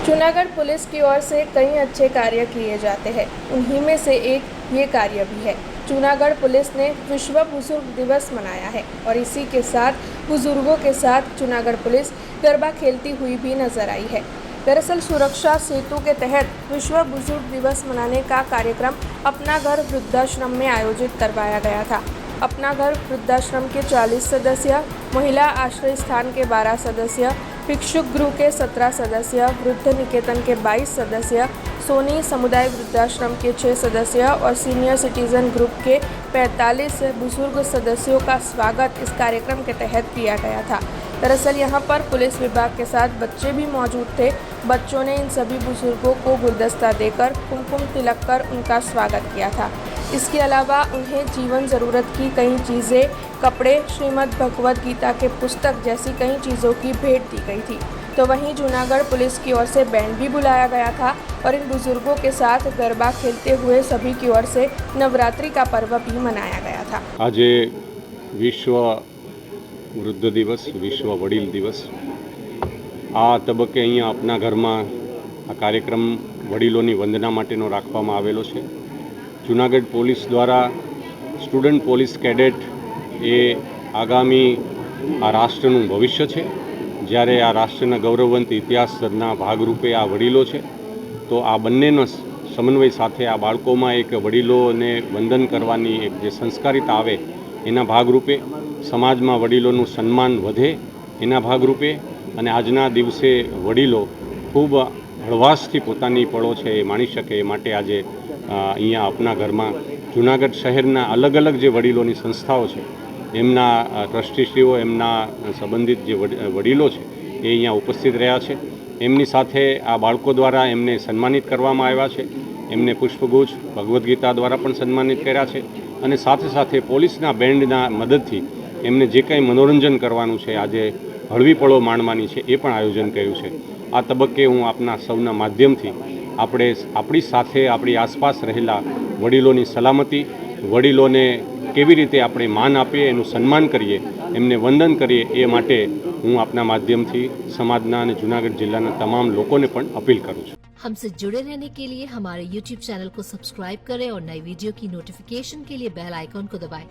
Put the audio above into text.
Junagadh police की ओर से कई अच्छे कार्य किए जाते हैं। उन्हीं में से एक ये कार्य भी है। जूनागढ़ पुलिस ने विश्व बुजुर्ग दिवस मनाया है और इसी के साथ बुजुर्गों के साथ जूनागढ़ पुलिस गरबा खेलती हुई भी नजर आई है। दरअसल सुरक्षा सेतु के तहत विश्व बुजुर्ग दिवस मनाने का कार्यक्रम अपना घर वृद्धाश्रम में आयोजित करवाया गया था। अपना घर वृद्धाश्रम के 40 सदस्य, महिला आश्रय स्थान के 12 सदस्य, भिक्षुक गृह के 17 सदस्य, वृद्ध निकेतन के 22 सदस्य, सोनी समुदाय वृद्धाश्रम के 6 सदस्य और सीनियर सिटीजन ग्रुप के 45 बुजुर्ग सदस्यों का स्वागत इस कार्यक्रम के तहत किया गया था। दरअसल यहां पर पुलिस विभाग के साथ बच्चे भी मौजूद थे। बच्चों ने इन सभी बुजुर्गों को गुलदस्ता देकर कुमकुम तिलक कर उनका स्वागत किया था। इसके अलावा उन्हें जीवन ज़रूरत की कई चीज़ें, कपड़े, श्रीमद् भगवद गीता के पुस्तक जैसी कई चीज़ों की भेंट दी गई थी। तो वहीं जूनागढ़ पुलिस की ओर से बैंड भी बुलाया गया था और इन बुजुर्गों के साथ गरबा खेलते हुए सभी की ओर से नवरात्रि का पर्व भी मनाया गया था। आज विश्व वृद्ध दिवस, विश्व वडील दिवस, आ तबक्के अहींया अपना घरमां आ कार्यक्रम वडीलोनी वंदना माटेनो राखवामां आवेलो छे। जूनागढ़ पुलिस द्वारा स्टूडंट पुलिस कैडेट ए आगामी आ राष्ट्रનું ભવિષ્ય છે। જ્યારે આ રાષ્ટ્રના ગૌરવવંત ઇતિહાસના ભાગરૂપે આ વડીલો છે, તો આ બંનેનો સમન્વય સાથે આ બાળકોમાં એક વડીલોને વંદન કરવાની એક જે સંસ્કારિતા આવે એના ભાગરૂપે સમાજમાં વડીલોનું સન્માન વધે એના ભાગરૂપે અને આજના દિવસે વડીલો ખૂબ હળવાશથી પોતાની પળો છે એ માણી શકે એ માટે આજે અહીંયા આપના ઘરમાં જૂનાગઢ શહેરના અલગ અલગ જે વડીલોની સંસ્થાઓ છે એમના ટ્રસ્ટીશ્રીઓ, એમના સંબંધિત જે વડીલો છે એ અહીંયા ઉપસ્થિત રહ્યા છે। એમની સાથે આ બાળકો દ્વારા એમને સન્માનિત કરવામાં આવ્યા છે। એમને પુષ્પગુચ્છ, ભગવદ્ ગીતા દ્વારા પણ સન્માનિત કર્યા છે અને સાથે સાથે પોલીસના બેન્ડના મદદથી એમને જે કંઈ મનોરંજન કરવાનું છે, આજે હળવી પળો માણવાની છે એ પણ આયોજન કર્યું છે। આ તબક્કે હું આપના સૌના માધ્યમથી આપણે આપણી સાથે આપણી આસપાસ રહેલા વડીલોની સલામતી, વડીલોને કેવી રીતે આપણે માન આપીએ, એનું સન્માન કરીએ, એમને વંદન કરીએ એ માટે હું આપના માધ્યમથી સમાજના અને જૂનાગઢ જિલ્લાના તમામ લોકોને પણ અપીલ કરું છું। हमसे जुड़े रहने के लिए हमारे YouTube चैनल को सब्सक्राइब करें और नई वीडियो की नोटिफिकेशन के लिए बेल आइकॉन को दबाएं।